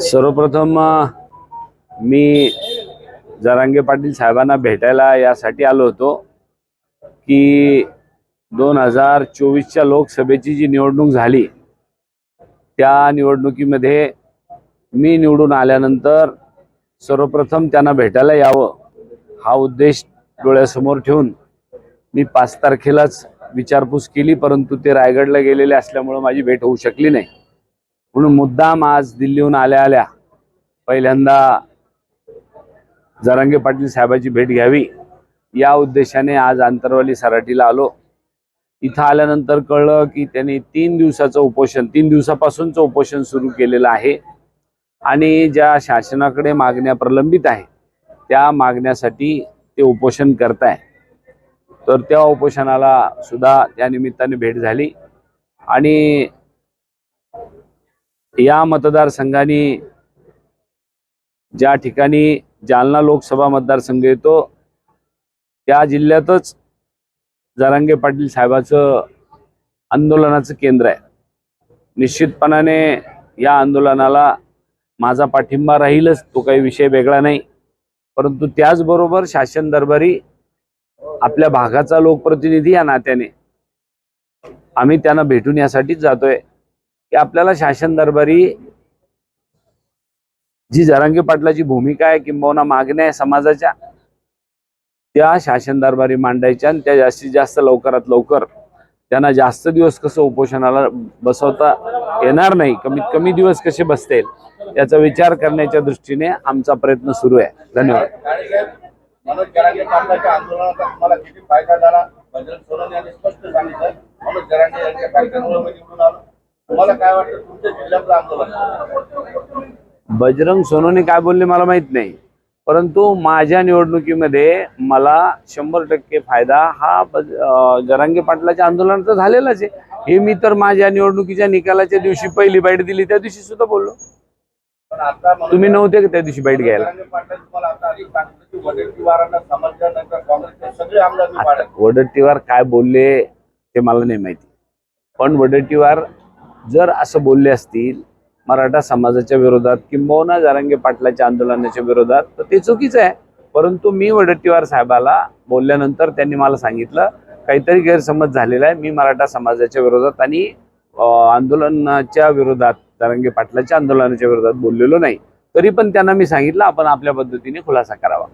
सर्वप्रथम मी जरांगे पाटील साहेबांना भेटायला यासाठी आलो होतो की 2024च्या लोकसभेची जी निवडणूक झाली त्या निवडणुकीमध्ये मी निवडून आल्यानंतर सर्वप्रथम त्यांना भेटायला यावं हा उद्देश डोळ्यासमोर ठेवून मी 5 तारखेलाच विचारपूस केली, परंतु ते रायगडला गेलेले असल्यामुळे माझी भेट होऊ शकली नाही. म्हणून मुद्दाम आज दिल्लीहून आल्या पहिल्यांदा जरांगे पाटील साहेबांची भेट घ्यावी या उद्देशाने आज आंतरवाली सराटीला आलो. इथं आल्यानंतर कळलं की त्यांनी 3 दिवसापासूनचं उपोषण सुरू केलेलं आहे आणि ज्या शासनाकडे मागण्या प्रलंबित आहेत त्या मागण्यासाठी ते उपोषण करताय. तर त्या उपोषणाला सुद्धा त्या निमित्ताने भेट झाली आणि या मतदारसंघाने ज्या ठिकाणी जालना लोकसभा मतदारसंघ येतो त्या जिल्ह्यातच जरांगे पाटील साहेबांचं आंदोलनाचं केंद्र आहे. निश्चितपणाने या आंदोलनाला माझा पाठिंबा राहीलच, तो काही विषय वेगळा नाही. परंतु त्याचबरोबर शासन दरबारी आपल्या भागाचा लोकप्रतिनिधी या नात्याने आम्ही त्यांना भेटून यासाठीच जातोय की आपल्याला शासन दरबारी जी जरांगे पाटलाची भूमिका आहे किंबहुना मागण्या आहे समाजाच्या त्या शासन दरबारी मांडायच्या आणि त्या जास्तीत जास्त लवकरात लवकर त्यांना जास्त दिवस कसं उपोषणाला बसवता येणार नाही, कमीत कमी दिवस कसे बसता येईल याचा विचार करण्याच्या दृष्टीने आमचा प्रयत्न सुरू आहे. धन्यवाद. मनोज जरांगे पाटलाच्या आंदोलनाचा तुम्हाला किती फायदा झाला? बजरंग सोनवणे यांनी स्पष्ट सांगितलं मनोज जरांगे यांच्या कार्यक्रमामुळे मी निवडून आलो. तुम्हाला काय वाटतं तुमच्या जिल्ह्यातलं आंदोलन? बजरंग सोनवणे काय बोलले मला माहित नाही, परंतु माझ्या निवडणुकीमध्ये मला 100% फायदा हा जरांगे पाटलाच्या आंदोलनाचा झालेलाच आहे. हे मी तर माझ्या निवडणुकीच्या निकालाच्या दिवशी पहिली बाईट दिली त्या दिवशी सुद्धा बोललो. तुम्ही नव्हते का त्या दिवशी बाईट घ्यायला? वडट्टीवार काय बोलले ते मला नाही माहिती, पण वडट्टीवार जर असं बोलले असतील मराठा समाजाच्या विरोधात किंबहुना जरांगे पाटलाच्या आंदोलनाच्या विरोधात तर ते चुकीचं आहे. परंतु मी वडट्टीवार साहेबाला बोलल्यानंतर त्यांनी मला सांगितलं काहीतरी गैरसमज झालेला आहे, मी मराठा समाजाच्या विरोधात आणि आंदोलनाच्या विरोधात जरांगे पाटलाच्या आंदोलनाच्या विरोधात बोललेलो नाही. तरी पण त्यांना मी सांगितलं आपण आपल्या पद्धतीने खुलासा करावा.